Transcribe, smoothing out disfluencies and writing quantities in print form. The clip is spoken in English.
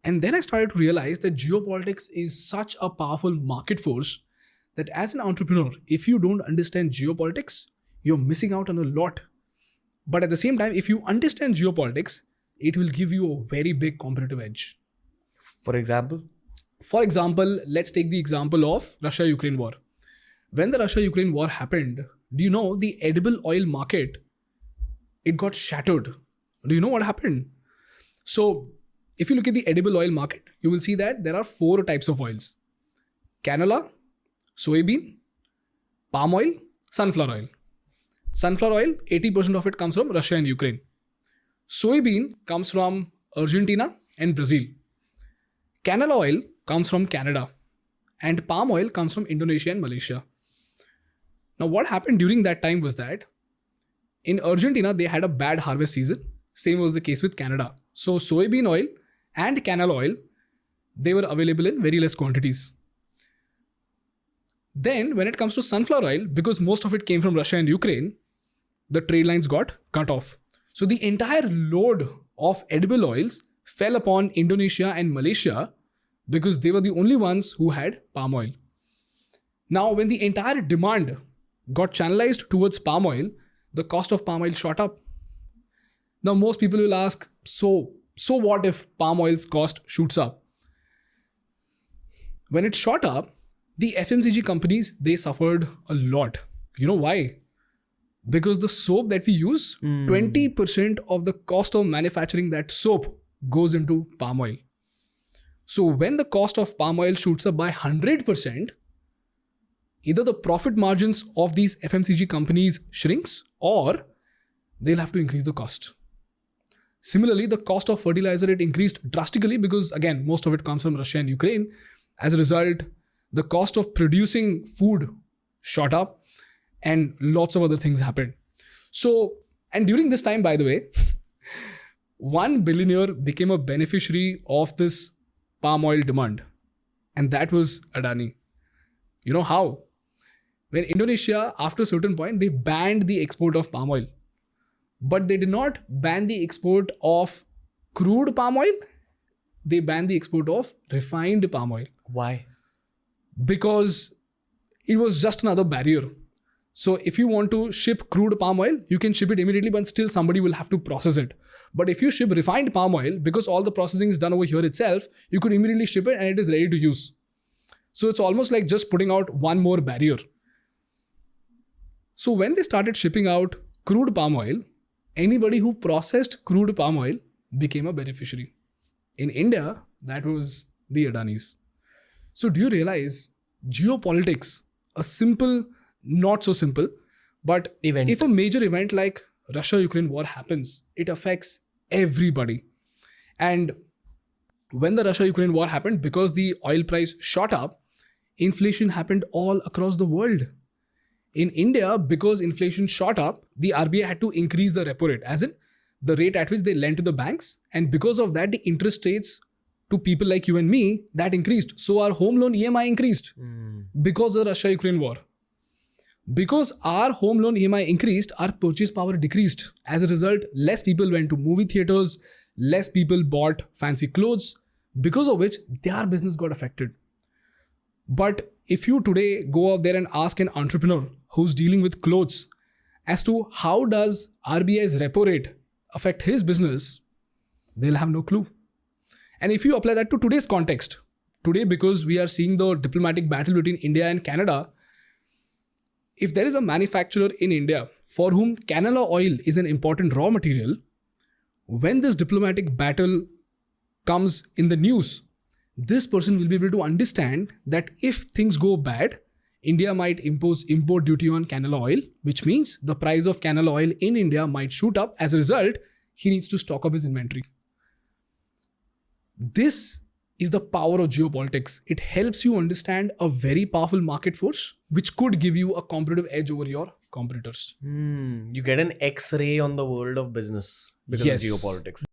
And then I started to realize that geopolitics is such a powerful market force that as an entrepreneur, if you don't understand geopolitics, you're missing out on a lot. But at the same time, if you understand geopolitics, it will give you a very big competitive edge. For example? For example, let's take the example of Russia-Ukraine war. When the Russia-Ukraine war happened, do you know the edible oil market, it got shattered. Do you know what happened? So if you look at the edible oil market, you will see that there are 4 types of oils: canola, soybean, palm oil, sunflower oil. Sunflower oil, 80% of it comes from Russia and Ukraine. Soybean comes from Argentina and Brazil. Canola oil comes from Canada. And palm oil comes from Indonesia and Malaysia. Now, what happened during that time was that in Argentina, they had a bad harvest season. Same was the case with Canada. So soybean oil and canola oil, they were available in very less quantities. Then when it comes to sunflower oil, because most of it came from Russia and Ukraine, the trade lines got cut off. So the entire load of edible oils fell upon Indonesia and Malaysia because they were the only ones who had palm oil. Now, when the entire demand got channelized towards palm oil, the cost of palm oil shot up. Now, most people will ask, so what if palm oil's cost shoots up? When it shot up, the FMCG companies, they suffered a lot. You know why? Because the soap that we use, 20% of the cost of manufacturing that soap goes into palm oil. So when the cost of palm oil shoots up by 100%, either the profit margins of these FMCG companies shrinks or they'll have to increase the cost. Similarly, the cost of fertilizer, it increased drastically because again, most of it comes from Russia and Ukraine. As a result, the cost of producing food shot up and lots of other things happened. So, and during this time, by the way, one billionaire became a beneficiary of this palm oil demand. And that was Adani. You know how? When Indonesia, after a certain point, they banned the export of palm oil. But they did not ban the export of crude palm oil. They banned the export of refined palm oil. Why? Because it was just another barrier. So if you want to ship crude palm oil, you can ship it immediately, but still somebody will have to process it. But if you ship refined palm oil, because all the processing is done over here itself, you could immediately ship it and it is ready to use. So it's almost like just putting out one more barrier. So when they started shipping out crude palm oil, anybody who processed crude palm oil became a beneficiary. In India, that was the Adanis. So do you realize geopolitics, a simple, not so simple, but event. If a major event like Russia-Ukraine war happens, it affects everybody. And when the Russia-Ukraine war happened, because the oil price shot up, inflation happened all across the world. In India, because inflation shot up, the RBI had to increase the repo rate, as in the rate at which they lend to the banks. And because of that, the interest rates to people like you and me, that increased. So our home loan EMI increased because of the Russia-Ukraine war. Because our home loan EMI increased, our purchase power decreased. As a result, less people went to movie theaters, less people bought fancy clothes, because of which their business got affected. But if you today go out there and ask an entrepreneur who's dealing with clothes as to how does RBI's repo rate affect his business, they'll have no clue. And if you apply that to today's context, today because we are seeing the diplomatic battle between India and Canada, if there is a manufacturer in India for whom canola oil is an important raw material, when this diplomatic battle comes in the news, this person will be able to understand that if things go bad, India might impose import duty on canola oil, which means the price of canola oil in India might shoot up. As a result, he needs to stock up his inventory. This is the power of geopolitics. It helps you understand a very powerful market force, which could give you a competitive edge over your competitors. You get an X-ray on the world of business because Yes. of geopolitics.